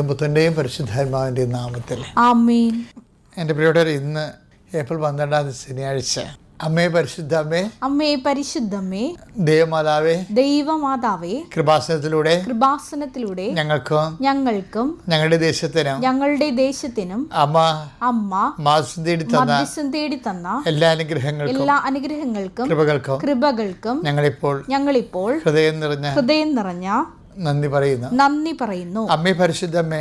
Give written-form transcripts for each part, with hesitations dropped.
പുത്രൻ്റെയും പരിശുദ്ധാത്മാവിൻ്റെയും നാമത്തിൽ ആമേൻ. എൻ്റെ പ്രിയപ്പെട്ടവർ, ഇന്ന് ഏപ്രിൽ 12 ശനിയാഴ്ച. അമ്മേ പരിശുദ്ധമ്മേ, അമ്മേ പരിശുദ്ധമ്മേ, ദൈവമാതാവേ, ദൈവമാതാവേ, കൃപാസനത്തിലൂടെ ഞങ്ങൾക്കും ഞങ്ങളുടെ ദേശത്തിനും അമ്മ മാധ്യസ്ഥം തേടി തന്ന എല്ലാ അനുഗ്രഹങ്ങൾക്കും കൃപകൾക്കും ഞങ്ങളിപ്പോൾ ഹൃദയം നിറഞ്ഞ നന്ദി പറയുന്നു. അമ്മേ പരിശുദ്ധമ്മേ,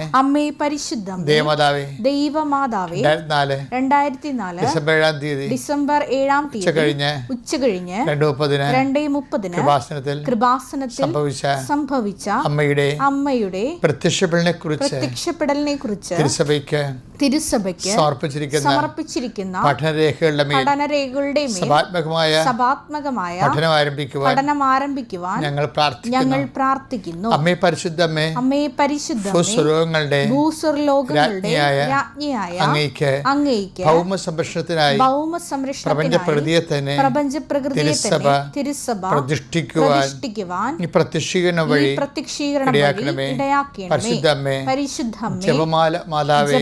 ദൈവമാതാവേ, 2004 ഡിസംബർ 7 ഉച്ചകഴിഞ്ഞ് 2:30 കൃപാസനത്തിൽ സംഭവിച്ച അമ്മയുടെ പ്രത്യക്ഷപ്പെടലിനെ കുറിച്ച് തിരുസഭയ്ക്ക് സമർപ്പിച്ചിരിക്കുന്ന പഠനരേഖകളുടെ മേൽ സഭാത്മകമായ പഠനം ആരംഭിക്കുവാൻ ഞങ്ങൾ പ്രാർത്ഥിക്കുന്നു. അമ്മേ പരിശുദ്ധമ്മേ, ഭൂസ്വർലോകങ്ങളുടെ രാജ്ഞിയായ അങ്ങേയ്ക്ക് ഭൗമ സംരക്ഷണത്തിനായി പ്രപഞ്ചപ്രകൃതിയെ തന്നെ തിരുസഭ പ്രതിഷ്ഠിക്കുവാൻ ഈ പ്രത്യക്ഷീകരണം വഴി ഇടയാക്കണമേ. പരിശുദ്ധമ്മേ, ജപമാല മാതാവേ,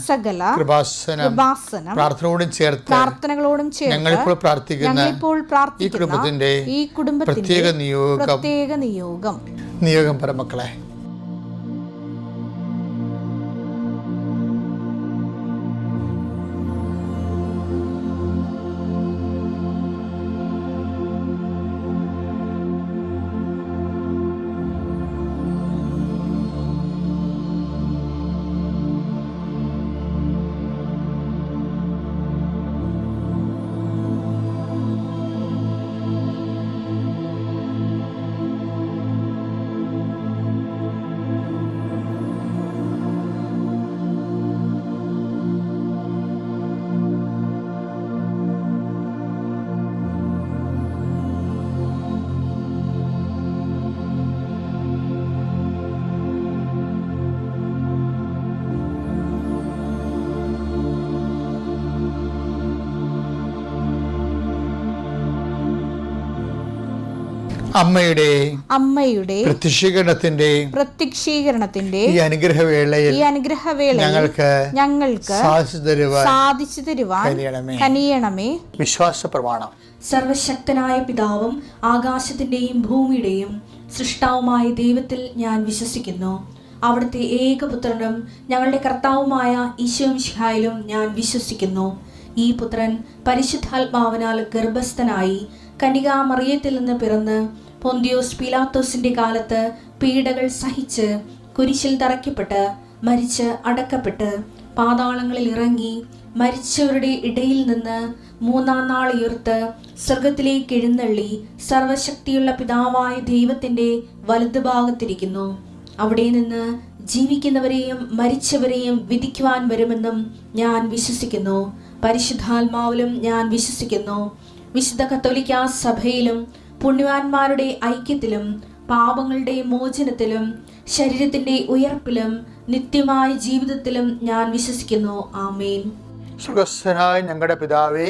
സകല കൃപാസനം പ്രാർത്ഥനകളോടും ചേർത്ത് ഞങ്ങളിപ്പോൾ പ്രാർത്ഥിക്കുന്ന ഈ കുടുംബത്തിന്റെ പ്രത്യേക നിയോഗം പരമക്കളെ. അമ്മയുടെ പ്രത്യക്ഷീകരണത്തിന്റെ ഈ അനുഗ്രഹവേളയിൽ ഞങ്ങൾക്ക് സാധിച്ചു തരുവാൻ കനിയണമേ. വിശ്വാസ പ്രമാണം. സർവശക്തനായ പിതാവും ആകാശത്തിന്റെയും ഭൂമിയുടെയും സൃഷ്ടാവുമായ ദൈവത്തിൽ ഞാൻ വിശ്വസിക്കുന്നു. അവിടുത്തെ ഏകപുത്രനും ഞങ്ങളുടെ കർത്താവുമായ ഈശോമിശിഹായിലും ഞാൻ വിശ്വസിക്കുന്നു. ഈ പുത്രൻ പരിശുദ്ധാത്മാവിനാൽ ഗർഭസ്ഥനായി കന്യകാമറിയത്തിൽ നിന്ന് പിറന്ന് പൊന്തിയോസ് പീലാത്തോസിന്റെ കാലത്ത് പീഡകൾ സഹിച്ച് കുരിശിൽ തറയ്ക്കപ്പെട്ട് മരിച്ച് അടക്കപ്പെട്ട് പാതാളങ്ങളിൽ ഇറങ്ങി മരിച്ചവരുടെ ഇടയിൽ നിന്ന് 3-ാം നാൾ ഉയർത്ത് സ്വർഗത്തിലേക്ക് എഴുന്നള്ളി സർവശക്തിയുള്ള പിതാവായ ദൈവത്തിന്റെ വലതുഭാഗത്തിരിക്കുന്നു. അവിടെ നിന്ന് ജീവിക്കുന്നവരെയും മരിച്ചവരെയും വിധിക്കുവാൻ വരുമെന്നും ഞാൻ വിശ്വസിക്കുന്നു. പരിശുദ്ധാത്മാവിലും ഞാൻ വിശ്വസിക്കുന്നു. വിശുദ്ധ കത്തോലിക്കാ സഭയിലും പുണ്യവാന്മാരുടെ ഐക്യത്തിലും പാപങ്ങളുടെ മോചനത്തിലും ശരീരത്തിന്റെ ഉയർപ്പിലും നിത്യമായ ജീവിതത്തിലും ഞാൻ വിശ്വസിക്കുന്നു. ആമേൻ. സ്വർഗ്ഗസ്ഥനായ ഞങ്ങളുടെ പിതാവേ,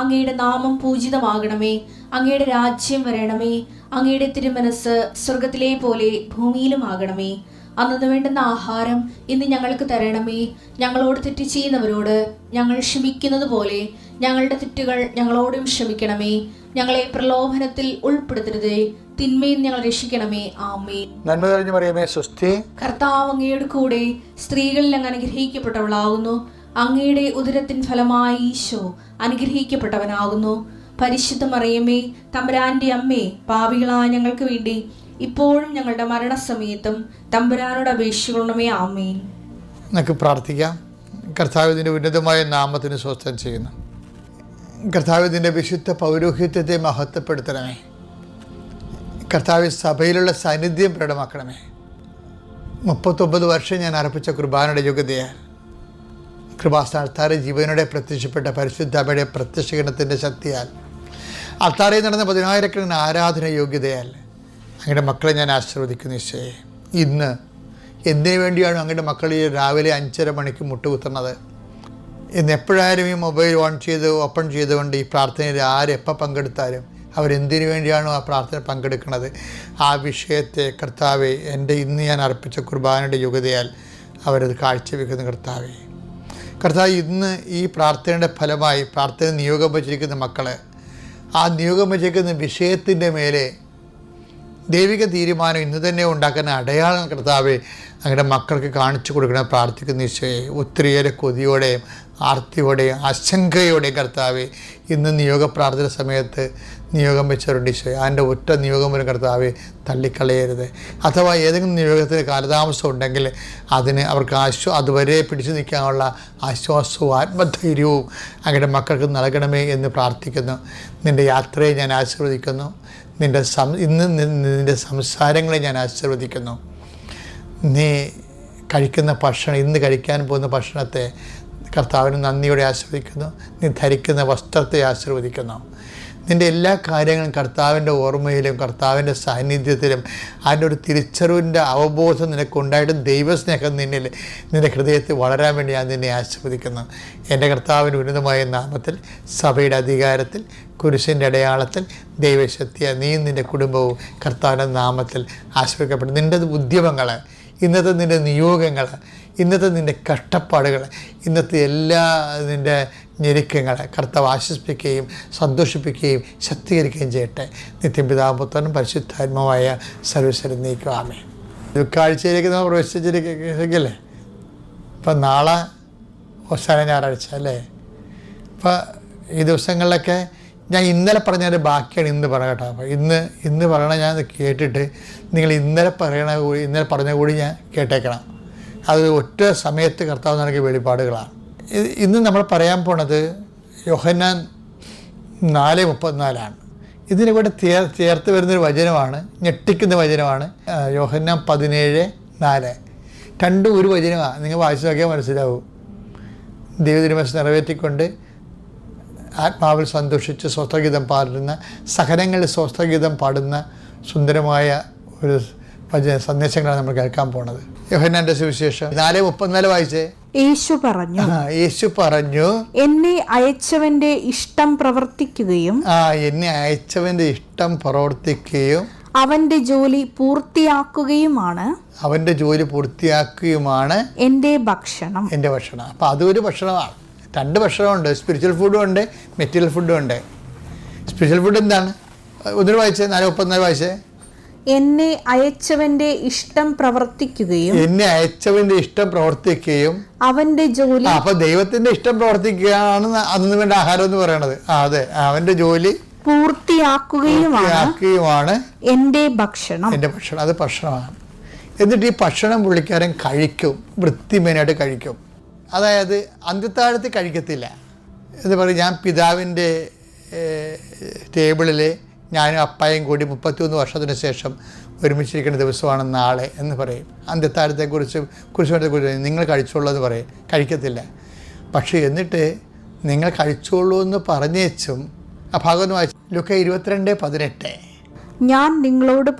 അങ്ങയുടെ നാമം പൂജിതമാകണമേ. അങ്ങയുടെ രാജ്യം വരണമേ. അങ്ങയുടെ തിരുമനസ് സ്വർഗത്തിലെ പോലെ ഭൂമിയിലും ആകണമേ. അന്നു വേണ്ടുന്ന ആഹാരം ഇന്ന് ഞങ്ങൾക്ക് തരണമേ. ഞങ്ങളോട് തെറ്റ് ചെയ്യുന്നവരോട് ഞങ്ങൾ ക്ഷമിക്കുന്നത് പോലെ ഞങ്ങളുടെ തെറ്റുകൾ ഞങ്ങളോടും ക്ഷമിക്കണമേ. ഞങ്ങളെ പ്രലോഭനത്തിൽ ഉൾപ്പെടുത്തരുതേ, തിന്മയിൽ ഞങ്ങൾ രക്ഷിക്കണമേ. ആമേൻ. നന്മ നിറഞ്ഞ മറിയമേ, സ്വസ്തി. കർത്താവ് അങ്ങയുടെ കൂടെ സ്ത്രീകളിൽ അങ്ങ് അനുഗ്രഹിക്കപ്പെട്ടവളാകുന്നു. അങ്ങയുടെ ഉദരത്തിൻ ഫലമായി ഈശോ അനുഗ്രഹിക്കപ്പെട്ടവനാകുന്നു. പരിശുദ്ധ മറിയമേ, തമ്പുരാന്റെ അമ്മേ, പാപികളായ ഞങ്ങൾക്ക് വേണ്ടി ഇപ്പോഴും ഞങ്ങളുടെ മരണസമയത്തും തമ്പുരാനോട് അപേക്ഷിക്കണമേ. ആമേൻ. നമുക്ക് പ്രാർത്ഥിക്കാം. കർത്താവിന്റെ ഉന്നതമായ നാമത്തിന് സ്വസ്ഥം ചെയ്യുന്നു. കർത്താവിന്റെ വിശുദ്ധ പൗരോഹിത്യത്തെ മഹത്വപ്പെടുത്തണമേ. കർത്താവ് സഭയിലുള്ള സാന്നിധ്യം പ്രകടമാക്കണമേ. 39 വർഷം ഞാൻ അർപ്പിച്ച കുർബാനയുടെ യോഗ്യതയാൽ കൃപാസ്ഥാനത്താറ് ജീവനോടെ പ്രത്യക്ഷപ്പെട്ട പരിശുദ്ധമ്മയുടെ പ്രത്യക്ഷീകരണത്തിൻ്റെ ശക്തിയാൽ അൾത്താരയിൽ നടന്ന 10,000 ആരാധന യോഗ്യതയാൽ അങ്ങയുടെ മക്കളെ ഞാൻ ആശീർവദിക്കുന്നു. ഈശോയെ, ഇന്ന് എന്തിനു വേണ്ടിയാണ് അങ്ങയുടെ മക്കൾ ഈ രാവിലെ 5:30 മണിക്ക് മുട്ടുകുത്തുന്നത്? ഇന്ന് എപ്പോഴായാലും ഈ മൊബൈൽ ഓപ്പൺ ചെയ്തുകൊണ്ട് ഈ പ്രാർത്ഥനയിൽ ആരെപ്പോൾ പങ്കെടുത്താലും അവരെന്തിനു വേണ്ടിയാണോ ആ പ്രാർത്ഥന പങ്കെടുക്കുന്നത്, ആ വിഷയത്തെ കർത്താവെ ഇന്ന് ഞാൻ അർപ്പിച്ച കുർബാനയുടെ യോഗ്യതയാൽ അവരത് കാഴ്ചവെക്കുന്ന കർത്താവ് ഇന്ന് ഈ പ്രാർത്ഥനയുടെ ഫലമായി പ്രാർത്ഥന നിയോഗം വച്ചിരിക്കുന്ന മക്കൾ ആ നിയോഗം വച്ചിരിക്കുന്ന വിഷയത്തിൻ്റെ മേലെ ദൈവിക തീരുമാനം ഇന്ന് തന്നെ ഉണ്ടാക്കുന്ന അടയാളം കർത്താവെ അങ്ങയുടെ മക്കൾക്ക് കാണിച്ചു കൊടുക്കണം. പ്രാർത്ഥിക്കുന്ന ഈശോയെ ഒത്തിരിയേറെ കൊതിയോടെയും ആർത്തിയോടെയും ആശങ്കയോടെയും കർത്താവെ ഇന്ന് നിയോഗ പ്രാർത്ഥന സമയത്ത് നിയോഗം വെച്ചവരുണ്ട് ഈശോയെ. അതിൻ്റെ ഒറ്റ നിയോഗം വരും കർത്താവെ തള്ളിക്കളയരുത്. അഥവാ ഏതെങ്കിലും നിയോഗത്തിന് കാലതാമസം ഉണ്ടെങ്കിൽ അതിന് അവർക്ക് അതുവരെ പിടിച്ചു നിൽക്കാനുള്ള ആശ്വാസവും ആത്മധൈര്യവും അങ്ങയുടെ മക്കൾക്ക് നൽകണമേ എന്ന് പ്രാർത്ഥിക്കുന്നു. നിൻ്റെ യാത്രയെ ഞാൻ ആശീർവദിക്കുന്നു. നിൻ്റെ സംസാരങ്ങളെ ഞാൻ ആശീർവദിക്കുന്നു. നീ കഴിക്കുന്ന ഭക്ഷണം, ഇന്ന് കഴിക്കാൻ പോകുന്ന ഭക്ഷണത്തെ കർത്താവിന് നന്ദിയോടെ ആശീർവദിക്കുന്നു. നീ ധരിക്കുന്ന വസ്ത്രത്തെ ആശീർവദിക്കുന്നു. നിൻ്റെ എല്ലാ കാര്യങ്ങളും കർത്താവിൻ്റെ ഓർമ്മയിലും കർത്താവിൻ്റെ സാന്നിധ്യത്തിലും അതിൻ്റെ ഒരു തിരിച്ചറിവിൻ്റെ അവബോധം നിനക്കുണ്ടായിട്ടും ദൈവസ്നേഹം നിൻ്റെ ഹൃദയത്തിൽ വളരാൻ വേണ്ടി ഞാൻ നിന്നെ ആശീർവദിക്കുന്നു. എൻ്റെ കർത്താവിൻ്റെ ഉന്നതമായ നാമത്തിൽ, സഭയുടെ അധികാരത്തിൽ, കുരിശിൻ്റെ അടയാളത്തിൽ, ദൈവശക്തിയ നീ നിൻ്റെ കുടുംബവും കർത്താവിൻ്റെ നാമത്തിൽ ആശീർവദിക്കപ്പെടും. നിൻ്റെ ഉദ്യമങ്ങൾ, ഇന്നത്തെ നിൻ്റെ നിയോഗങ്ങൾ, ഇന്നത്തെ നിൻ്റെ കഷ്ടപ്പാടുകൾ, ഇന്നത്തെ എല്ലാ നിൻ്റെ ഞെരുക്കങ്ങൾ കർത്താവ് ആശ്വസിപ്പിക്കുകയും സന്തോഷിപ്പിക്കുകയും ശക്തീകരിക്കുകയും ചെയ്യട്ടെ. നിത്യം പിതാവും പുത്രനും പരിശുദ്ധാത്മാവായ സർവ്വീശ്വരൻ നീക്കുക. ആമേൻ. കാഴ്ചയിലേക്ക് നമ്മൾ പ്രവേശിച്ചിരിക്കല്ലേ. ഇപ്പം നാളെ അവസാന ഞായറാഴ്ച അല്ലേ. അപ്പം ഈ ദിവസങ്ങളിലൊക്കെ ഞാൻ ഇന്നലെ പറഞ്ഞതിൻ്റെ ബാക്കിയാണ് ഇന്ന് പറയണം കേട്ടോ. അപ്പോൾ ഇന്ന് പറയണ ഞാൻ കേട്ടിട്ട് നിങ്ങൾ ഇന്നലെ പറഞ്ഞ കൂടി ഞാൻ കേട്ടേക്കണം. അത് ഒറ്റ സമയത്ത് കർത്താവ് നൽകിയ വെളിപ്പാടുകളാണ്. ഇന്ന് നമ്മൾ പറയാൻ പോണത് യോഹന്നാൻ 4:34. ഇതിന് കൂടെ ചേർത്ത് വരുന്നൊരു വചനമാണ്, ഞെട്ടിക്കുന്ന വചനമാണ്. യോഹന്നാൻ 17:4. രണ്ടും ഒരു വചനമാണ്. നിങ്ങൾ വായിച്ചു നോക്കിയാൽ മനസ്സിലാവും. ദൈവതിരുമനസ്സ് നിറവേറ്റിക്കൊണ്ട് ആത്മാവിൽ സന്തോഷിച്ച് സ്വസ്ഥഗീതം പാടുന്ന, സഹനങ്ങളിൽ സ്വസ്ഥഗീതം പാടുന്ന സുന്ദരമായ ഒരു സന്ദേശങ്ങളാണ് നമ്മൾ കേൾക്കാൻ പോണത്. യോഹന്നാന്റെ സുവിശേഷം 4:34 വായിച്ചേ. യേശു പറഞ്ഞു എന്നെ അയച്ചവന്റെ ഇഷ്ടം പ്രവർത്തിക്കുകയും അവന്റെ ജോലി പൂർത്തിയാക്കുകയുമാണ് എന്റെ ഭക്ഷണം. അപ്പം അതൊരു ഭക്ഷണമാണ്. രണ്ട് ഭക്ഷണമുണ്ട്. സ്പിരിച്വൽ ഫുഡും ഉണ്ട്, മെറ്റീരിയൽ ഫുഡും ഉണ്ട്. സ്പിരിച്വൽ ഫുഡ് എന്താണ്? ഒന്നിന് വായിച്ചേ. 4:34 വായിച്ചേ. എന്നെ അയച്ചവന്റെ ഇഷ്ടം പ്രവർത്തിക്കുകയും അവന്റെ ജോലി. അപ്പൊ ദൈവത്തിന്റെ ഇഷ്ടം പ്രവർത്തിക്കുകയാണ് അന്ന് വേണ്ട ആഹാരം എന്ന് പറയണത്. അതെ, അവന്റെ ജോലി പൂർത്തിയാക്കുകയുമാണ് എന്റെ ഭക്ഷണം. അത് ഭക്ഷണമാണ്. എന്നിട്ട് ഈ ഭക്ഷണം പുള്ളിക്കാരൻ കഴിക്കും, വൃത്തിമേനായിട്ട് കഴിക്കും. അതായത് അന്ത്യത്താഴത്ത് കഴിക്കത്തില്ല എന്ന് പറയും. ഞാൻ പിതാവിൻ്റെ ടേബിളിൽ ഞാനും അപ്പായും കൂടി 33 വർഷത്തിന് ശേഷം ഒരുമിച്ചിരിക്കുന്ന ദിവസമാണ് നാളെ എന്ന് പറയും. കുരിശുമരണത്തെക്കുറിച്ച് നിങ്ങൾ കഴിച്ചോളൂ എന്ന് പറയും. കഴിക്കത്തില്ല. പക്ഷേ എന്നിട്ട് നിങ്ങൾ കഴിച്ചോളൂ എന്ന് പറഞ്ഞേച്ചും ആ ഭാഗം വായിച്ചു. ലൂക്ക 22:18. ഞാൻ നിങ്ങളോട്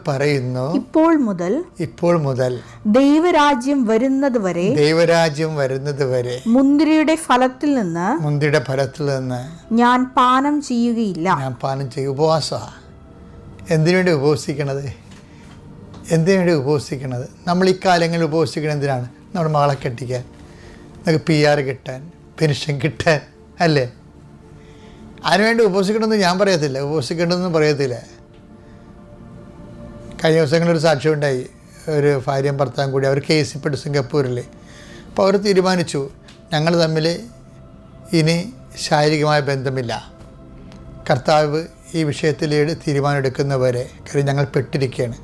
പറയുന്നു ഇപ്പോൾ മുതൽ ദൈവരാജ്യം വരുന്നത് വരെ മുന്തിരിയുടെ ഫലത്തിൽ നിന്ന് ഞാൻ പാനം ചെയ്യുകയില്ല. ഉപവാസമാണ്. എന്തിനു വേണ്ടി ഉപവസിക്കണത്? നമ്മൾ ഈ കാലങ്ങളിൽ ഉപവസിക്കണത് എന്തിനാണ്? നമ്മുടെ മകളെ കെട്ടിക്കാൻ, നമുക്ക് PR കിട്ടാൻ, പെൻഷൻ കിട്ടാൻ അല്ലേ? അതിനുവേണ്ടി ഉപവസിക്കണമെന്ന് ഞാൻ ഉപവസിക്കേണ്ടതെന്നും പറയത്തില്ല. കഴിഞ്ഞ ദിവസങ്ങളൊരു സാക്ഷ്യം ഉണ്ടായി. ഒരു ഭാര്യയും ഭർത്താവും കൂടി അവർ കേസിൽപ്പെട്ടു സിംഗപ്പൂരിൽ. അപ്പോൾ അവർ തീരുമാനിച്ചു, ഞങ്ങൾ തമ്മിൽ ഇനി ശാരീരികമായ ബന്ധമില്ല. കർത്താവ് ഈ വിഷയത്തിൽ തീരുമാനം എടുക്കുന്നവരെ, കാര്യം ഞങ്ങൾ പെട്ടിരിക്കുകയാണ്.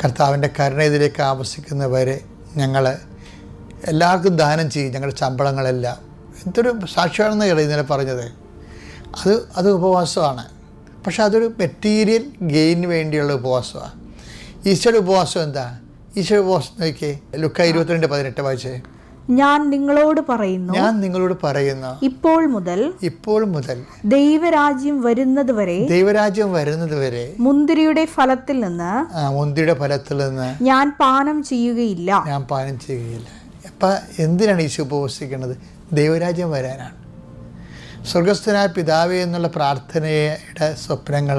കർത്താവിൻ്റെ കരുണ ഇതിലേക്ക് ആവശ്യിക്കുന്നവരെ ഞങ്ങൾ എല്ലാവർക്കും ദാനം ചെയ്യും, ഞങ്ങളുടെ ശമ്പളങ്ങളെല്ലാം. എന്തൊരു സാക്ഷ്യമാണെന്ന് ഇന്നലെ പറഞ്ഞത്. അത് ഉപവാസമാണ്. പക്ഷെ അതൊരു മെറ്റീരിയൽ ഗെയിന് വേണ്ടിയുള്ള ഉപവാസമാണ്. ഈശോയുടെ ഉപവാസം എന്താ? ഈശോയുടെ ഉപവാസം നോക്കിയേ. ലൂക്ക 22:18 വായിച്ചേ. ഞാൻ നിങ്ങളോട് പറയുന്നു ഇപ്പോൾ മുതൽ ദൈവരാജ്യം വരുന്നത് വരെ മുന്തിരിയുടെ ഫലത്തിൽ നിന്ന് ഞാൻ പാനം ചെയ്യുകയില്ല. അപ്പം എന്തിനാണ് ഈശോ ഉപവസിക്കുന്നത്? ദൈവരാജ്യം വരാനാണ്. സ്വർഗസ്ഥനായ പിതാവേ എന്നുള്ള പ്രാർത്ഥനയുടെ സ്വപ്നങ്ങൾ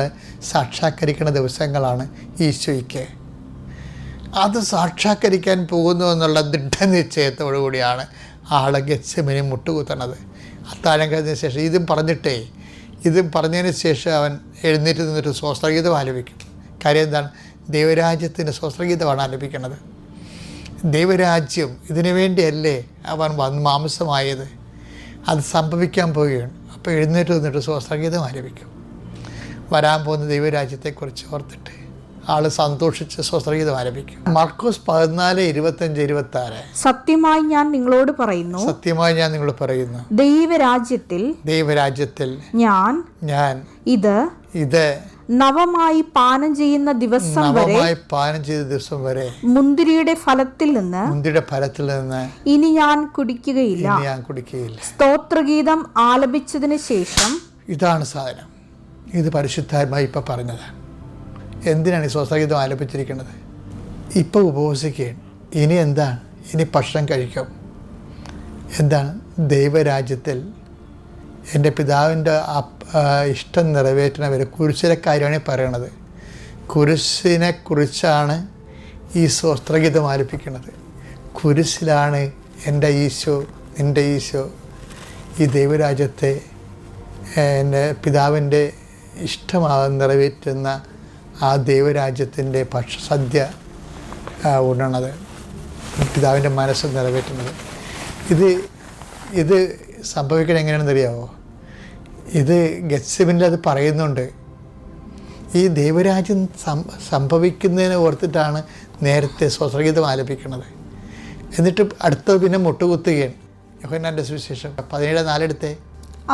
സാക്ഷാത്കരിക്കുന്ന ദിവസങ്ങളാണ് ഈശോയ്ക്ക്. അത് സാക്ഷാത്കരിക്കാൻ പോകുന്നു എന്നുള്ള ദൃഢനിശ്ചയത്തോടു കൂടിയാണ് ആൾ ഗെത്സെമനി മുട്ടുകുത്തണത്. അത്താഴം കഴിഞ്ഞതിന് ശേഷം ഇതും പറഞ്ഞതിന് ശേഷം അവൻ എഴുന്നേറ്റ് നിന്നിട്ട് സ്വസ്ത്രഗീതം ആലപിക്കും. കാര്യം എന്താണ്? ദൈവരാജ്യത്തിൻ്റെ സ്വസ്ത്രഗീതമാണ് ആലപിക്കുന്നത്. ദൈവരാജ്യം ഇതിനു വേണ്ടിയല്ലേ അവൻ മാംസമായത്? അത് സംഭവിക്കാൻ പോവുകയാണ്. അപ്പോൾ എഴുന്നേറ്റ് നിന്നിട്ട് സ്വസ്ത്രഗീതം ആലപിക്കും. വരാൻ പോകുന്ന ദൈവരാജ്യത്തെക്കുറിച്ച് ഓർത്തിട്ട് ആൾ സന്തോഷിച്ച് സ്വസ്ത്രഗീതം ആലപിക്കും. മർക്കോസ് 14:25-26 സത്യമായി ഞാൻ നിങ്ങളോട് പറയുന്നു, ദൈവരാജ്യത്തിൽ ഞാൻ ഇത് നവമായി പാനം ചെയ്യുന്ന ദിവസം വരെ മുന്തിരിയുടെ ഫലത്തിൽ നിന്ന് ഇനി ഞാൻ കുടിക്കുകയില്ല. സ്തോത്രഗീതം ആലപിച്ചതിന് ശേഷം ഇതാണ് സാധനം. ഇത് പരിശുദ്ധാത്മാവ് ഇപ്പം പറഞ്ഞതാണ്. എന്തിനാണ് ഈ സ്വസ്ത്രഗീതം ആലപിച്ചിരിക്കുന്നത്? ഇപ്പോൾ ഉപവസിക്കുകയാണ്. ഇനി എന്താണ്? ഇനി ഭക്ഷണം കഴിക്കും. എന്താണ്? ദൈവരാജ്യത്തിൽ എൻ്റെ പിതാവിൻ്റെ ഇഷ്ടം നിറവേറ്റുന്നവർ കുരിശിലെ കാര്യമാണ് പറയണത്. കുരിശിനെ കുറിച്ചാണ് ഈ സ്വസ്ത്രഗീതം ആലപിക്കുന്നത്. കുരിശിലാണ് എൻ്റെ ഈശോ, നിൻ്റെ ഈശോ ഈ ദൈവരാജ്യത്തെ എൻ്റെ പിതാവിൻ്റെ ഇഷ്ടമാകുന്ന നിറവേറ്റുന്ന ആ ദൈവരാജ്യത്തിൻ്റെ ഭക്ഷസദ്യ ഉണ്ണണത്, പിതാവിൻ്റെ മനസ്സ് നിറവേറ്റുന്നത്. ഇത് സംഭവിക്കണം എങ്ങനെയാണെന്ന് അറിയാമോ? ഇത് ഗെത്സെമനിൽ അത് പറയുന്നുണ്ട്. ഈ ദൈവരാജ്യം സംഭവിക്കുന്നതിനെ ഓർത്തിട്ടാണ് നേരത്തെ സ്വസ്ത്രഗീതം ആലപിക്കുന്നത്. എന്നിട്ട് അടുത്തത് പിന്നെ മുട്ടുകുത്തുകയാണ്. യോഹന്നാൻ്റെ സുവിശേഷം 17:4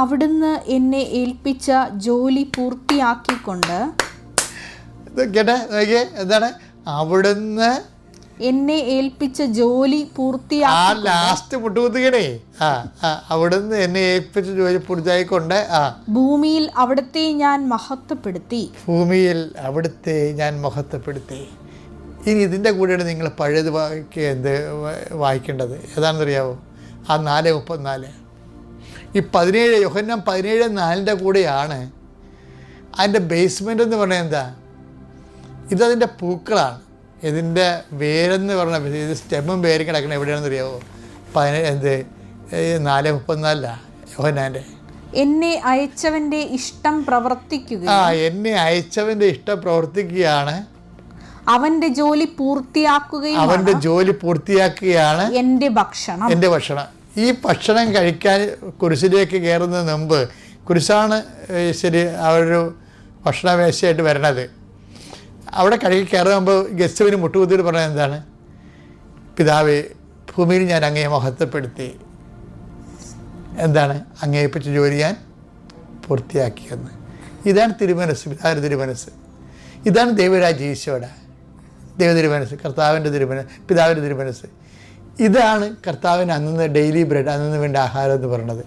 അവിടുന്ന് എന്നെ ഏൽപ്പിച്ച ജോലി പൂർത്തിയാക്കിക്കൊണ്ട് എന്താണ്? അവിടുന്ന് എന്നെ ഏൽപ്പിച്ച ജോലി പൂർത്തിയാക്കി ലാസ്റ്റ് മുട്ടുകുത്തുകണേ. അവിടുന്ന് എന്നെ ഏൽപ്പിച്ച ജോലി പൂർത്തിയായിക്കൊണ്ട് ഭൂമിയിൽ അവിടുത്തെ ഞാൻ മഹത്വപ്പെടുത്തി. ഇനി ഇതിൻ്റെ കൂടെയാണ് നിങ്ങൾ പഴയത് വായിക്കേണ്ടത്. ഏതാണെന്നറിയാവോ? ആ 4:34. ഈ 17 യോഹന്നാൻ 17:4 കൂടെയാണ് അതിൻ്റെ ബേസ്മെൻ്റ് എന്ന് പറഞ്ഞാൽ എന്താ? ഇതതിൻ്റെ പൂക്കളാണ്. ഇതിൻ്റെ വേരെന്ന് പറഞ്ഞാൽ ഇത് സ്റ്റെമ്മും വേരും കിടക്കണം എവിടെയാണെന്ന് അറിയാമോ? 4:34 യോഹന്നാൻ്റെ. എന്നെ അയച്ചവൻ്റെ ഇഷ്ടം പ്രവർത്തിക്കുകയാണ് അവൻ്റെ ജോലി പൂർത്തിയാക്കുകയാണ് എൻ്റെ ഭക്ഷണം. ഈ ഭക്ഷണം കഴിക്കാൻ കുരിശിലേക്ക് കയറുന്നതിന് മുമ്പ് കുരിശാണ് ശരി അവരൊരു ഭക്ഷണമേശയായിട്ട് വരണത്. അവിടെ കയറുമ്പോൾ ഗെത്സെമനി മുട്ടുകുത്തിയിട്ട് പറഞ്ഞത് എന്താണ്? പിതാവേ, ഭൂമിയിൽ ഞാൻ അങ്ങയെ മഹത്വപ്പെടുത്തി. എന്താണ്? അങ്ങേൽപ്പിച്ച ജോലി ഞാൻ പൂർത്തിയാക്കിയെന്ന്. ഇതാണ് തിരുമനസ്, പിതാവിൻ്റെ തിരുമനസ്. ഇതാണ് ദൈവരാജ്യ ഈശോയുടെ ദൈവതിരുമനസ്, കർത്താവിൻ്റെ തിരുമനസ്, പിതാവിൻ്റെ തിരുമനസ്. ഇതാണ് കർത്താവിന് അന്ന് ഡെയിലി ബ്രെഡ്, അന്നു വേണ്ട ആഹാരം എന്ന് പറയുന്നത്.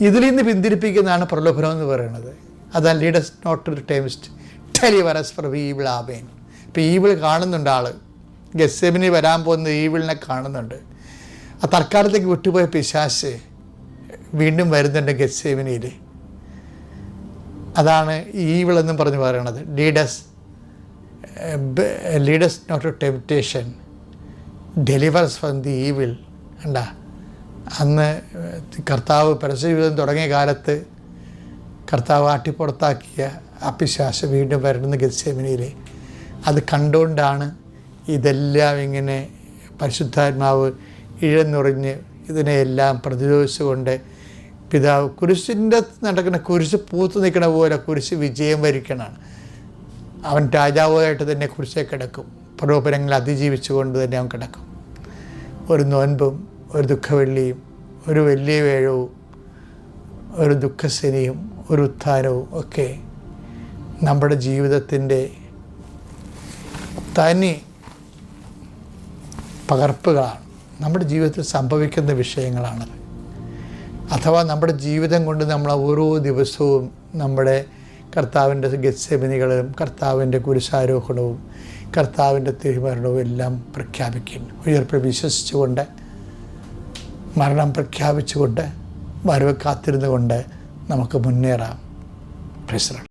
ഇതിൽ നിന്ന് പിന്തിരിപ്പിക്കുന്നതാണ് പ്രലോഭനം എന്ന് പറയുന്നത്. അതാണ് lead us not to tempt deliver us from evil. ആമേൻ. ഇപ്പോൾ ഈവിൾ കാണുന്നുണ്ട് ആൾ. ഗെത്സെമനി വരാൻ പോകുന്ന ഈവിളിനെ കാണുന്നുണ്ട്. ആ തൽക്കാലത്തേക്ക് വിട്ടുപോയ പിശാച് വീണ്ടും വരുന്നുണ്ട് ഗെത്സെമനിയിൽ. അതാണ് ഈവിൾ എന്നും പറഞ്ഞ് പറയണത്. Lead us not to temptation, deliver us from the evil. കണ്ടാ, അന്ന് കർത്താവ് പരസ്യജീവിതം തുടങ്ങിയ കാലത്ത് കർത്താവ് ആട്ടിപ്പുറത്താക്കിയ ആ പിശാച് വീണ്ടും വരുന്ന ഗെത്സെമനിയിൽ. അത് കണ്ടുകൊണ്ടാണ് ഇതെല്ലാം ഇങ്ങനെ പരിശുദ്ധാത്മാവ് ഇഴന്നുറിഞ്ഞ് ഇതിനെയെല്ലാം പ്രതിരോധിച്ചുകൊണ്ട് പിതാവ് കുരിശിൻ്റെ നടക്കുന്ന കുരിശ് പൂത്തു നിൽക്കണ പോലെ കുരിശ് വിജയം വരിക്കണമാണ്. അവൻ രാജാവായിട്ട് തന്നെ കുരിശെ കിടക്കും. പ്രലോഭനങ്ങൾ അതിജീവിച്ചുകൊണ്ട് തന്നെ അവൻ കിടക്കും. ഒരു നോൻപും ഒരു ദുഃഖവെള്ളിയും ഒരു വലിയ വേഴവും ഒരു ദുഃഖശനിയും ഒരു ഉത്ഥാനവും ഒക്കെ നമ്മുടെ ജീവിതത്തിൻ്റെ തനി പകർപ്പുകളാണ്. നമ്മുടെ ജീവിതത്തിൽ സംഭവിക്കുന്ന വിഷയങ്ങളാണത്. അഥവാ നമ്മുടെ ജീവിതം കൊണ്ട് നമ്മൾ ഓരോ ദിവസവും നമ്മുടെ കർത്താവിൻ്റെ ഗെത്സെമനികളും കർത്താവിൻ്റെ കുരിശാരോഹണവും കർത്താവിൻ്റെ തിരുമരണവും എല്ലാം പ്രഖ്യാപിക്കുന്നു. ഉയർപ്പ് വിശ്വസിച്ചുകൊണ്ട്, മരണം പ്രഖ്യാപിച്ചുകൊണ്ട്, വരവ് കാത്തിരുന്നുകൊണ്ട് നമുക്ക് മുന്നേറാം. Praise the Lord.